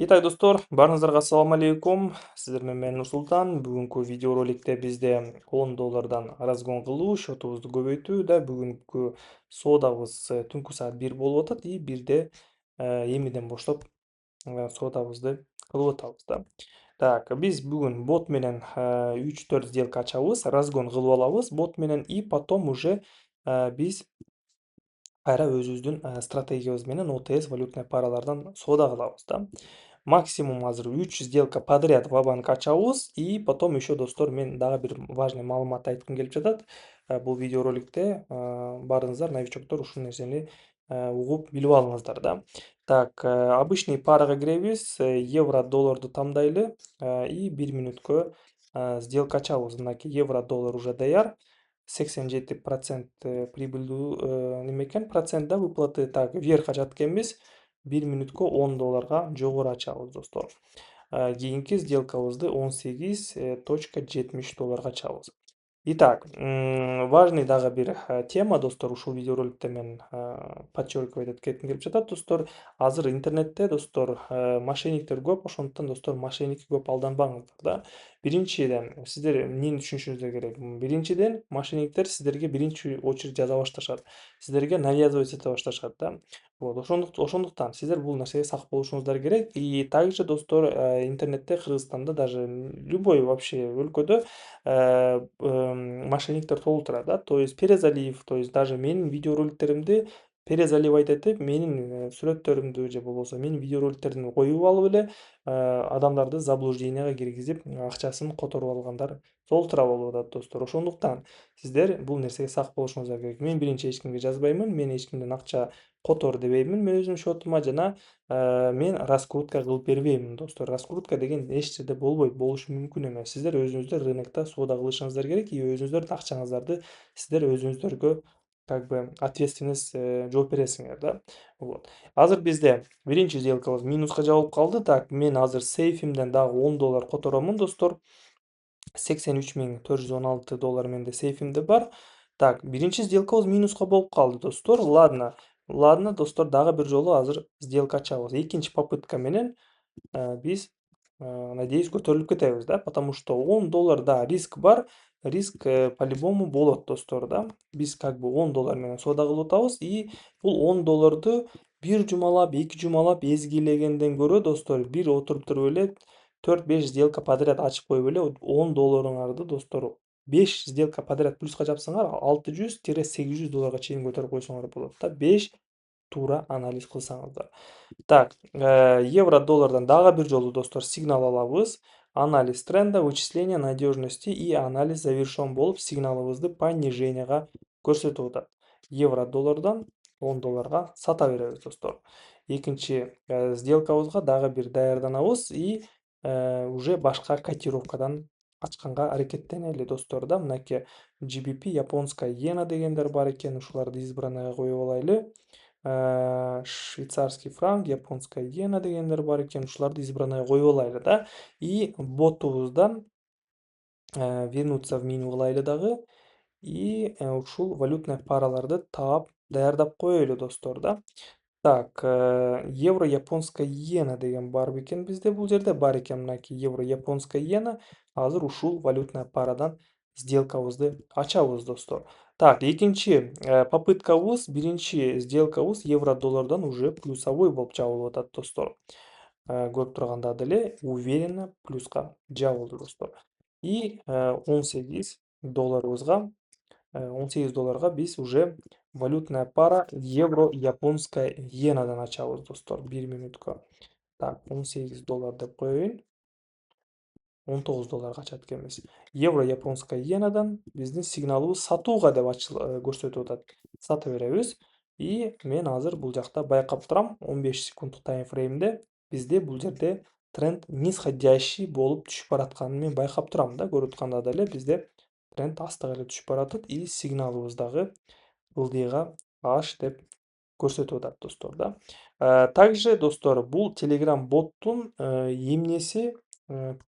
Итак, достор, барыңыздарга ассаламу алейкум. Сиздер менен мен Нурсултан. Бүгүнкү видеороликте бизде $10 разгон кылуу, счетубузду көбөйтүү да бүгүнкү соодабыз түнкү саат 1 болуп атат и бирде эмиден баштап соодабызды кылып атабыз да. Так, биз бүгүн бот менен 3-4 сделка ачабыз, разгон кылып алабыз бот менен и потом уже биз кайра өзүбүздүн стратегиябыз менен ОТС валютный паралардан соода кылабыз да. Максимум азыр 3 сделка подряд ва-банк ачабыз и потом еще достор мен дагы бир важный маалымат айткым келип жатат. Бул видеороликте баарыңыздар новичоктор ушул нерсени угуп билип алыңыздар да. Так, обычный парага киребиз, евро долларду тандайлы и 1 мүнөткө сделка ачабыз. Мынакей евро доллар уже даяр. 87% прибылдүү неме экен, процент да выплаты. Так, вверх ачат экенбиз. 1 мүнөткө $10 жогору ачабыз, достор. Кийинки сделкабызды $18.70 ачабыз. Итак, важный дагы бир тема, достор, ушул видеороликте мен подчеркивать эткем келип жатат, достор. Азыр интернетте, достор, мошенниктер көп, ошондуктан, достор, мошенникке көп алданбаңыздар да. Биринчиден, сиздер эмнени түшүнүшүңүздөр керек? Биринчиден, мошенниктер сиздерге биринчи очередь жаза башташат. Сиздерге навязывать эте башташат да. Вот, ошондуктан сиздер бул нерсеге сак болушуңуздар керек. И также, достор, интернетте, Кыргызстанда, даже любой вообще өлкөдө мошенниктер толуп турат да. То есть перезалив, то есть даже менин видеороликтеримди перезаливать этип, менин сүрөттөрүмдү же болбосо менин видеороликтердин коюп алып эле адамдарды заблужденияга киргизип, акчасын которуп алгандар толтура болуп атат, достор. Ошондуктан сиздер бул нерсеге сак болушуңуздар керек. Мен биринчи эч кимге жазбаймын, мен эч кимден акча котор дебеймин мен өзүмдүн счетума жана мен раскрутка кылып бербеймин, достор. Раскрутка деген эч жерде болбойт, болушу мүмкүн эмес. Сиздер өзүңүздөр рынокто соода кылышыңыздар керек и өзүңүздөрдүн акчаңыздарды сиздер өзүңүздөргө как бы ответственность жооп бересиңер да. Вот. Азыр бизде биринчи сделкабыз минуска жабылып калды. Так, мен азыр сейфимден дагы $10 которомун, достор. $83.416 менде сейфимде бар. Так, биринчи сделкабыз минуска болуп калды, достор. Ладно. Ладно, достор, дагы бир жолу азыр сделка ачабыз. Экинчи попытка менен биз, надеюсь, көтөрүлүп кетебиз да, потому что $10, да, риск бар. Риск по-любому болот, достор, да. Биз как бы $10 менен соода кылып атабыз и бул $10 бир жумалап, 2 жумалап эзгилегенден көрө, достор, бир отуруп туруп эле 4-5 сделка подряд ачып коюп эле $10-ыңарды, достор, 5 сделка подряд плюска жапсаңар, $600-800 чейин көтөрүп койсоңор болот да. 5 туура анализ кылсаңыздар. Так, евро доллардан дагы бир жолу, достор, сигнал алабыз. Анализ тренда, вычисление надежности и анализ завершен болуп, сигналыбызды пониженияга көрсөтүп атат. Евро доллардан $10 сата беребиз, достор. Экинчи сделкабызга дагы бир даярданабыз и уже башка котировкадан ачканга аракеттенели, достор, да. Мынакей GBP, японская иена дегендер бар экен, ушуларды избранныйга коюп алайлы. Швейцарский франк, японская иена дегендер бар экен, ушуларды избранныйга коюп алайлы да. И ботубуздан вернуться в меню кылайлы дагы и ушул валютный параларды таап даярдап коелу, достор, да. Так, евро японская иена деген бар бекен бизде, бул жерде бар экен, мынакей евро японская иена. Азыр ушул валютный парадан сделкабызды ачабыз, достор. Так, экинчи попыткабыз, биринчи сделкабыз евро доллардан уже плюсовой болуп жабылып атат, достор. Көрүп тургандагы деле уверенно плюска жабылды, достор. И $18 $18 биз уже валютная пара евро японская иенадан ачабыз, достор, 1 мүнөткө. Так, $18 деп коеюн. $19 ачат экенбиз. Евро японская иенадан биздин сигналыбыз сатууга деп көрсөтүп атат. Сата беребиз. И мен азыр бул жакта байкап турам, 15 секунддук таймфреймде бизде бул жерде тренд нисходящий болуп түшүп баратканын мен байкап турам да. Көрүп атканда деле бизде тренд астык эле түшүп баратат и сигналыбыз дагы ылдыйга аш деп көрсөтүп атат, достор, да. Также, достор, бул Telegram боттун эмнеси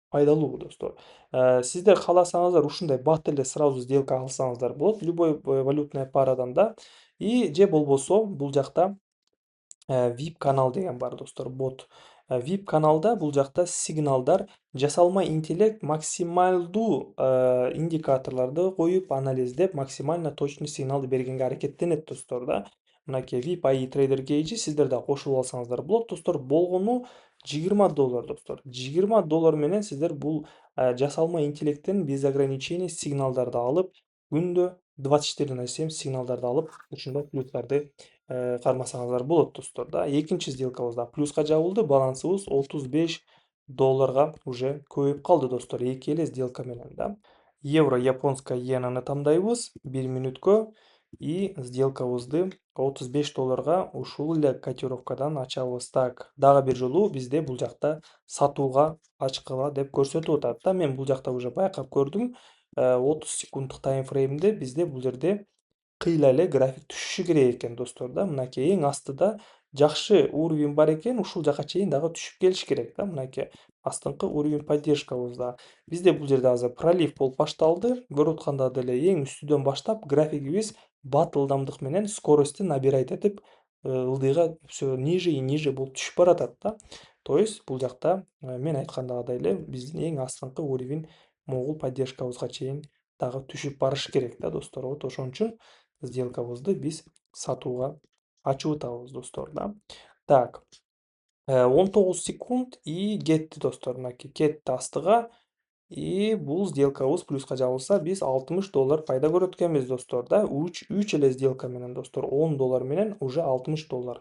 пайдалуу, достор. Сиздер кааласаңыздар ушундай бат эле сразу сделка кылсаңыздар болот, любой валютный парадан да. И же болбосо бул жакта VIP канал деген бар, достор, бот. VIP каналда бул жакта сигналдар жасалма интеллект максималдуу индикаторлорду коюп анализдеп максимально точный сигналды бергенге аракеттенет достор да. Мынакей VIP AI трейдер кейджи сиздер да кошулуп алсаңыздар болот достор. Болгону $20 достор. $20 менен сиздер бул жасалма интеллекттен без ограничений сигналдарды алып, күндө 24/7 сигналдарды алып, ушундай плюстарды кармасаңыздар болот достор да. Экинчи сделкабыз да плюска жабылды, балансыбыз $35 уже көбөйүп калды достор, эки эле сделка менен да. Евро японская иенаны тандайбыз 1 мүнөткө и сделкабызды $35 ушул эле котировкадан ачабыз. Так, дагы бир жолу бизде бул жакта сатууга ачкыла деп көрсөтүп атат да. Мен бул жакта уже байкап көрдүм. 30 секунддук таймфреймде бизде бул жерде кыйла эле график түшүшү керек экен достор да. Мынакей эң астыда жакшы уровень бар экен, ушул жака чейин дагы түшүп келиш керек да. Мынакей астыңкы уровень поддержкабызда. Бизде бул жерде азыр пролив болуп башталды. Көрүп атканда деле эң үстүдөн баштап графигибиз бат ылдамдык менен скоростти набирать этип, ылдыйга все ниже и ниже болуп түшүп баратат да. То есть бул жакта мен айткандагыдай эле биздин эң астыңкы уровень могул поддержкабызга чейин дагы түшүп барыш керек да достор. Вот ошон үчүн сделкабызды биз сатууга ачып атабыз достор да. Так, 19 секунд и кетти достор. Мынакей кетти астыга. И бул сделкабыз плюска жабылса, биз $60 пайда көрөт экенбиз достор да. 3 эле сделка менен достор, $10 менен уже $60.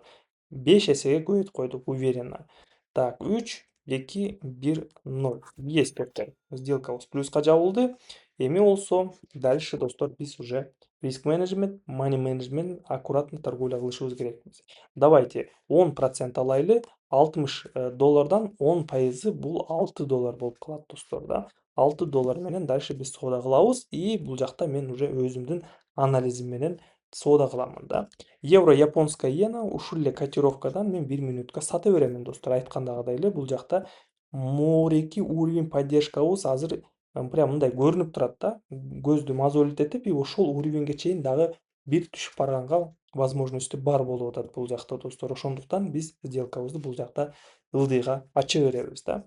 5 эсеге көбөйтүп койдук уверенно. Так, 3, 2, 1, 0. Есть достор. Сделкабыз плюска жабылды. Эми болсо дальше достор биз уже риск менеджмент, money менеджмент аккуратно торговля кылышыбыз керекпиз. Давайте 10% алайлы. $60 10% бул $6 болуп калат достор да. $6 менен дальше биз соода кылабыз. И бул жакта мен уже өзүмдүн анализим менен соода кыламын да. Евро японская иена ушул эле котировкадан мен 1 мүнөткө сата беремин достор. Айткандагыдай эле бул жакта моореки уровень поддержкабыз азыр прям мындай көрүнүп турат да. Көздү мозолить этип, и ошол уровеньге чейин дагы бир түшүп барганга возможностью бар болуп атат бул жакта достор. Ошондуктан биз сделкабызды бул жакта ылдыйга ача беребиз да.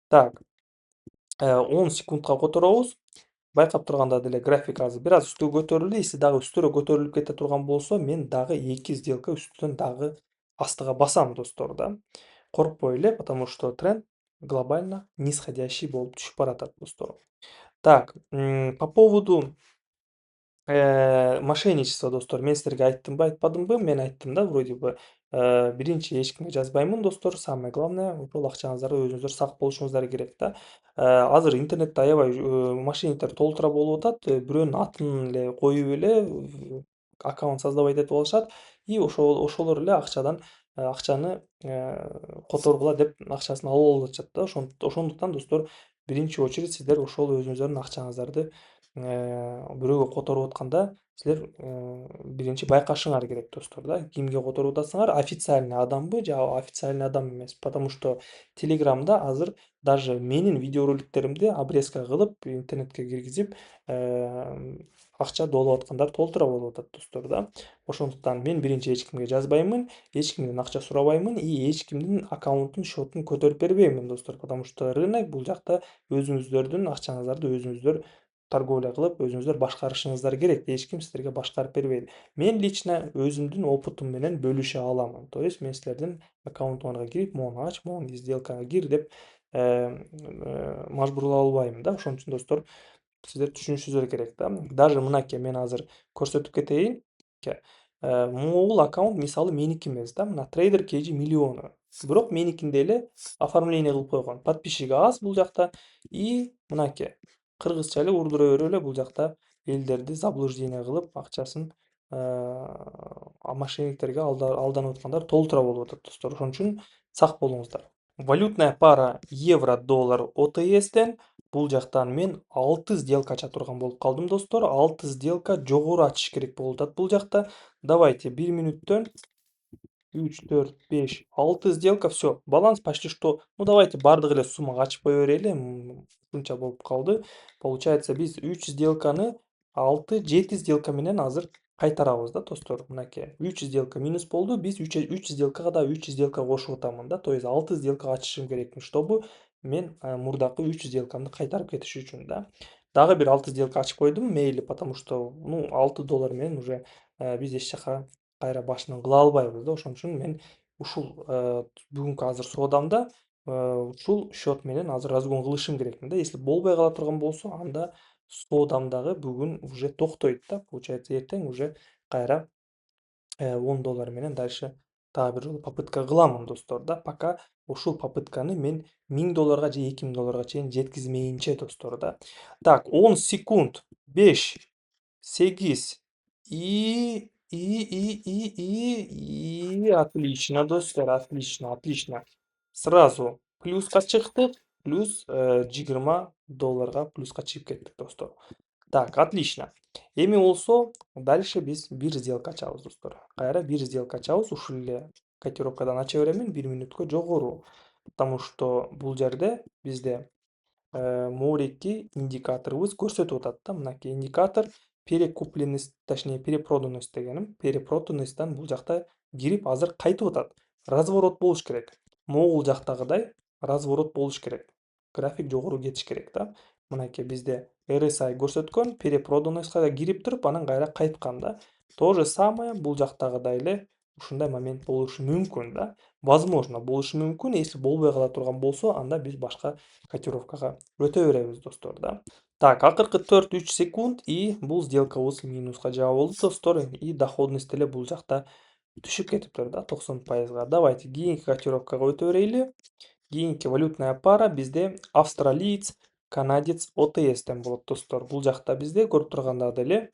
Так, 10 секундка которобуз. Байкап турганда деле график азыр бир аз үстүгө көтөрүлдү. Если дагы үстүрөөк көтөрүлүп кете турган болсо, мен дагы 2 сделка үстүнөн дагы астыга басам достор да. Коркпой эле, потому что тренд глобально нисходящий болуп түшүп баратат достор. Так, по поводу мошенничество достор, мен силерге айттымбы, айтпадымбы? Мен айттым да, вроде бы. Биринчи, эч кимге жазбаймын достор. Самое главное, ошол акчаңыздарды өзүңүздөр сак болушуңуздар керек да. Азыр интернетте аябай мошенниктер толтура болуп атат. Бирөөнүн атын эле коюп эле аккаунт создавать этип алышат. И ошолор эле акчаны которгула деп акчасын алып атышат да. Ошондуктан достор, биринчи очередь сиздер ошол өзүңүздөрдүн акчаңыздарды бирөөгө которуп атканда силер биринчи байкашыңар керек достор да. Кимге которуп атасыңар, официальный адамбы же официальный адам эмеспи? Потому что Телеграмда азыр даже менин видеороликтеримди обрезка кылып интернетке киргизип акча доолоп аткандар толтура болуп атат достор да. Ошондуктан мен биринчи эч кимге жазбаймын, эч кимден акча сурабаймын и эч кимдин аккаунтун, счетун көтөрүп бербеймин достор. Потому что рынок бул жакта өзүңүздөрдүн акчаңыздарды өзүңүздөр торговля кылып, өзүңүздөр башкарышыңыздар керек. Эч ким силерге башкарып бербейт. Мен лично өзүмдүн опытым менен бөлүшө аламын. То есть мен силердин аккаунтуңарга кирип, могуну ач, могу сделкага кир деп мажбурлай албайм да. Ошон үчүн достор, сиздер түшүнүшүңүздөр керек да. Даже мынакей мен азыр көрсөтүп кетейин. Могул аккаунт мисалы меники эмес да. Мына трейдер KG миллиону. Бирок меникинде эле оформление кылып койгон. Подписчиги аз бул жакта. И мынакей кыргызча эле урдура берип эле бул жакта элдерди заблуждение кылып, акчасын мошенниктерге алданып аткандар толтура болуп атат достор. Ошон үчүн сак болуңуздар. Валютная пара евро-доллар OTS'ден бул жактан мен 6 сделка ача турган болуп калдым достор. 6 сделка жогору ачыш керек болуп атат бул жакта. Давайте 1 мүнөттөн 3, 4, 5, 6 сделка, все. Баланс почти что. Ну, давайте бардык эле суммага ачып кое берели. Ушунча болуп калды. Получается, биз 3 сделканы 6, 7 сделка менен азыр кайтарабыз да достор. Мынакей 3 сделка минус болду. Биз 3 сделкага да 3 сделка кошуп атамын да. То есть 6 сделка ачышым керекмин, чтобы мен мурдакы 3 сделкамды кайтарып кетиш үчүн да. Дагы бир 6 сделка ачып койдум, мейли, потому что ну 6 доллар менен уже биз эч жака кайра башынан кыла албайбыз да. Ошон үчүн мен ушул бүгүнкү азыр соодамда ушул счет менен азыр разгон кылышым керекмин да. Если болбой кала турган болсо, анда соодам дагы бүгүн уже токтойт да. Получается, эртең уже кайра 10 доллар менен дальше дагы бир жолу попытка кыламын достор да. Пока ушул попытканы мен 1000 долларга же 2000 долларга чейин жеткизмейинче достор да. Так, 10 секунд. 5, 8 и отлично, достор, отлично, отлично. Сразу плюска чыктык, плюс 20 долларга плюска чыгып кеттик достор. Так, отлично. Эми болсо дальше биз бир сделка ачабыз достор. Кайра бир сделка ачабыз, ушул эле котировкадан ача беремин 1 мүнөткө жогору. Потому что бул жерде бизде морики индикаторубуз көрсөтүп атат да. Мынакей индикатор перекупленность, точнее перепроданность дегеним. Перепроданностьтан бул жакта кирип азыр кайтып атат. Разворот болуш керек. Могул жактагыдай разворот болуш керек. График жогору кетиш керек да. Мынакей бизде RSI көрсөткөн, перепроданностька кирип туруп, анан кайра кайткан да. То же самое бул жактагыдай эле ушундай момент болушу мүмкүн да. Возможно, болушу мүмкүн. Если болбой кала турган болсо, анда биз башка котировкага өтө беребиз достор да. Так, акыркы 4-3 секунд и бул сделкабыз минуска жаап болду достор. И доходность деле бул жакта түшүп кетиптир да 90%. Давайте кийинки котировкага өтө берели. Кийинки валютная пара бизде австралиец, канадец OTS'тен болот достор. Бул жакта бизде көрүп тургандагыдай эле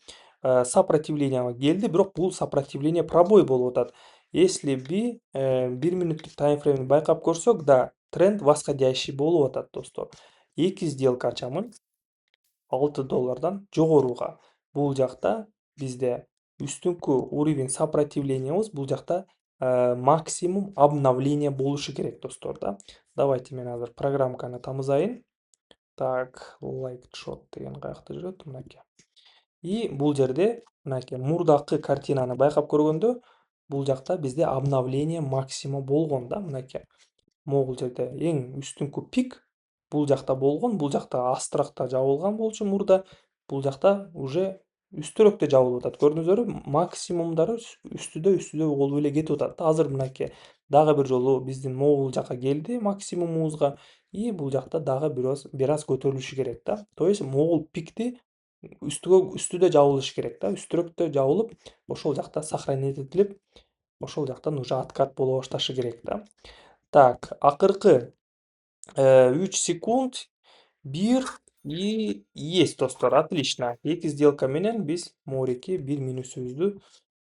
сопротивлениега келди, бирок бул сопротивление пробой болуп атат. Если 1 мүнөттүк таймфреймди байкап көрсөк, да, тренд восходящий болуп атат достор. 2 сделка ачамын 6 доллардан жогоруга. Бул жакта бизде үстүнкү уровень сопротивлениябыз бул жакта максимум обновление болушу керек достор да. Давайте мен азыр программканы тамызайын. Так, like shot деген каякта жүрөт, мынакей. И бул жерде мынакей мурдакы картинаны байкап көргөндө, бул жакта бизде обновление максимум болгон да, мынакей. Могул жерде эң үстүнкү пик бул жакта болгон, бул жакта астыракта жабылган болчу мурда, бул жакта уже үстүрөөктө жабылып атат. Көрдүңүздөрбү, максимумдары үстүдө болуп эле кетип атат да. Азыр мынакей дагы бир жолу биздин могул жака келди максимумубузга, и бул жакта дагы бир аз көтөрүлүшү керек да. То есть могул пикти үстүдө жабылыш керек да. Үстүрөөктө жабылып, ошол жакта сохранить этилип, ошол жактан уже откат боло башташы керек да. Так, акыркы 3 секунд, 1 и есть достор, отлично. 2 сделка менен биз морики 1 минусубузду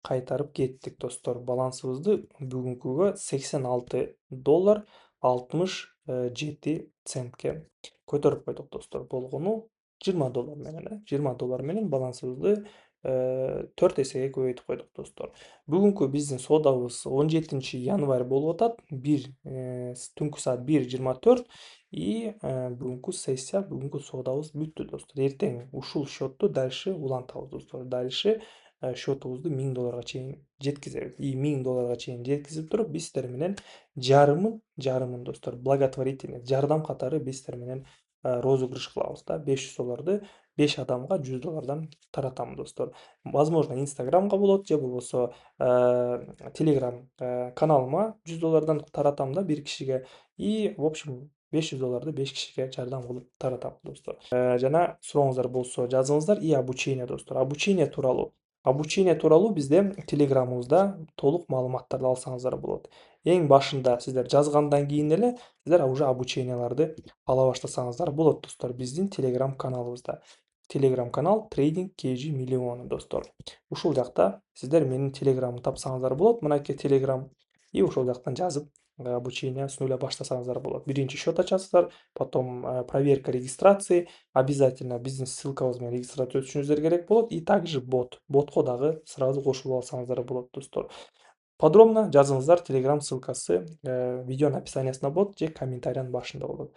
кайтарып кеттик достор. Балансыбызды бүгүнкүгө 86 доллар 67 центке көтөрүп койдук достор. Болгону 20 доллар менен, 20 доллар менен балансыбызды 4 эсеге көбөйтүп койдук достор. Бүгүнкү биздин соодабыз 17 январь болуп атат. Түнкү саат 1:24 и бүгүнкү сессия, бүгүнкү соодабыз бүттү достор. Эртең ушул счетту дальше улантабыз достор. Дальше счетубузду 1000 долларга чейин жеткизебиз. И 1000 долларга чейин жеткизип туруп, биз сиздер менен жарымын достор, благотворительный жардам катары биз сиздер менен розыгрыш кылабыз да. 500 долларды 5 адамга 100 доллардан таратам достор. Возможно, Инстаграмга болот, же болбосо Телеграм каналыма 100 доллардан таратам да бир кишиге. И в общем 500 долларды 5 кишиге жардам кылып таратам достор. Жана сурооңуздар болсо жазыңыздар. И обучение достор. Обучение тууралуу бизде Телеграмыбызда толук маалыматтарды алсаңыздар болот. Эң башында сиздер жазгандан кийин эле сиздер уже обученияларды ала баштасаңыздар болот достор. Биздин Телеграм каналыбызда. Телеграм канал Trading KG миллионы достор. Ушул жакта сиздер менин Телеграмды тапсаңыздар болот. Мынакей Телеграм. И ошол жактан жазып обучение с нуля баштасаңыздар болот. Биринчи счет ачасыздар, потом проверка регистрации. Обязательно биздин ссылкабыз менен регистрация өтүшүңүздөр керек болот. И также ботко дагы сразу кошулуп алсаңыздар болот достор. Подробно жазыңыздар, Телеграм ссылкасы видеонун описаниясында болот же комментариянын башында болот.